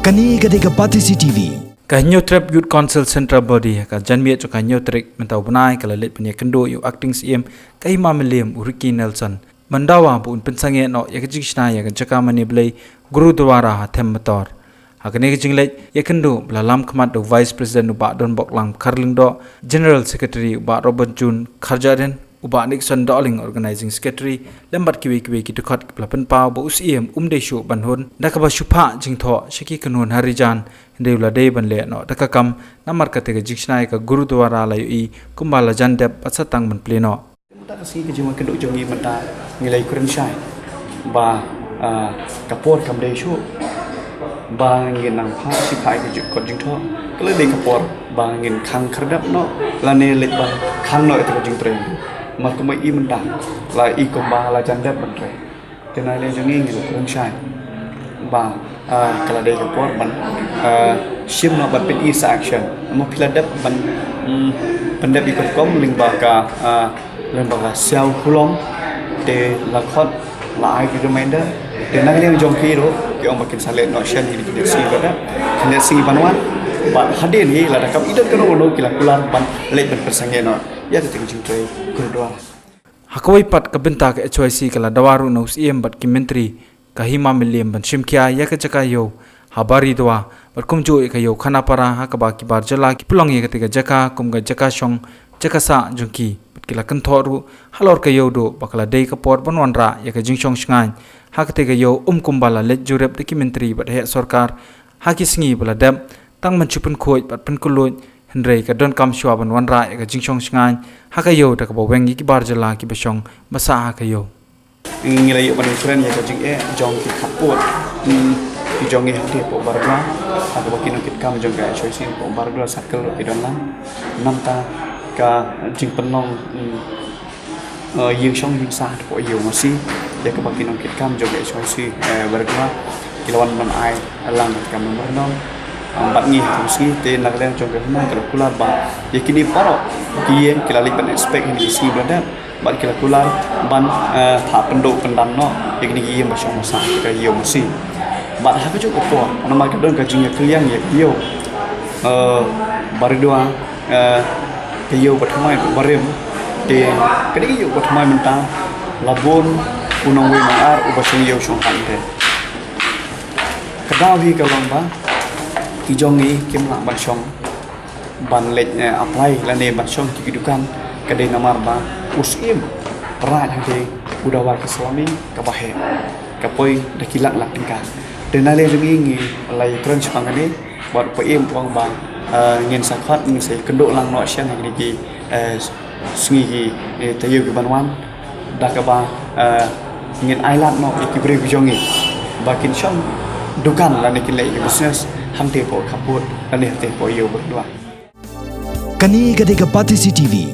Kani gadega Pati CCTV. Kanyo trap youth council central body ka janmia cho kanyo trek mentau benai kala let punya kendo yu acting CM kai mameliam Uriki Nelson mandawa bu un pensange no ya kejishna ya jaka mani blai gurudwara ha them motor hakane kejinglet ya kendo blalam khmat do vice president ba don boklang kharling do general secretary ba Robert Jun Kharjaden uba Nixon Darling organizing secretary lembat kiwi kitukhat plapen pau bo usiem deshu banhun dakaba shupha jingtho shiki kanun harijan deula de banle no dakakam namar kate ga jikshna ka gurudwara la yu kumbala jandep patsatang man pleno tak si ke juma keduk jongi mata ngilai kuren syai ba kapor kam deshu ba ngin nang pha si phai ke kot jingtho kele de kapor ba ngin khang khardap no la ne let ba khang no te jing tren mà cũng mấy im đẳng là y công ba là chân đẹp bẩn rồi cho nên lên cho nghe người cũng sai và cái là đây cái part bẩn sim nó bẩnเป็น is action mà phi là đẹp bẩn đẹp bị cột cống linh bạc lên bạc sell kulom để là khót lại cái reminder để năng lượng trong khi đó cái ông makin salen nó share di cái si đó cái si banwan và hadir ni là đặc biệt kan ono kila kulan ban lek bersange no ya ting ting tray kurdwa hakoi pat kabinta ka HYC kala dawaru no CM bat kimentri kahima milliam ban shimkya ya ka jaka yo habari dwa bat kumjo ka yo khana para ha ka ba ki bar jala ki pulong ye ka tiga jaka kumga jaka shong jaka sa junki bat kila kan thoru halor ka yo do bakala dei ka por banwanra ya ka jingshong shngan ha ka tiga yo kumbala let jurep de kimentri bat he sarkar ha ki singi bala dam tang manchupun khoi pat pen kuloi henrei ka don kam shwa ban wan ra ka jingchong sngan ha ka yo ta ka baweng ki bar jala ki besong masa ha ka yo ngilai ban friend ya ka jing jong ki khapot ki jong e hati po barga ha ka bakin kit kam jong ka choi sin po barga sakal ki don lang namta ka jing penong yeng song yeng sa po yo ma si ya ka bakin kit kam jong ka choi si barga kilawan ban ai lang kam nomor bat ngi si te nak leng jong ke na ka kula ba yakini paro kien kila li pen expect ni si blada bat kila kula ban tha pendok pendam no yakini gi ba shong sa ka yo si bat ha ka jo ko ona ma ka don ka jing ka yang ye yo baridwa ka yo ba thamai barem te ka ni yo ba thamai menta labon unong wi mar u ba shong yo shong han te ka da wi ka long ba ki jongi kim lang ban shong ban lek apply la ne ban shong ki dukan kade namar ba usim ra hade udawa ki suami ka bahe ka poi da kilak lak tingka dena le jungi ngi lai tron chang ne bot po em wang ba ngin sa khat ngi se kendo lang no shan ni ki sngi ki tayu ki banwan da ka ba ngin island no ki bre ki jongi ba kin shong dukan la ne ki le business ham te po khaput ane te po yo berdua Kani gadega Pati CCTV.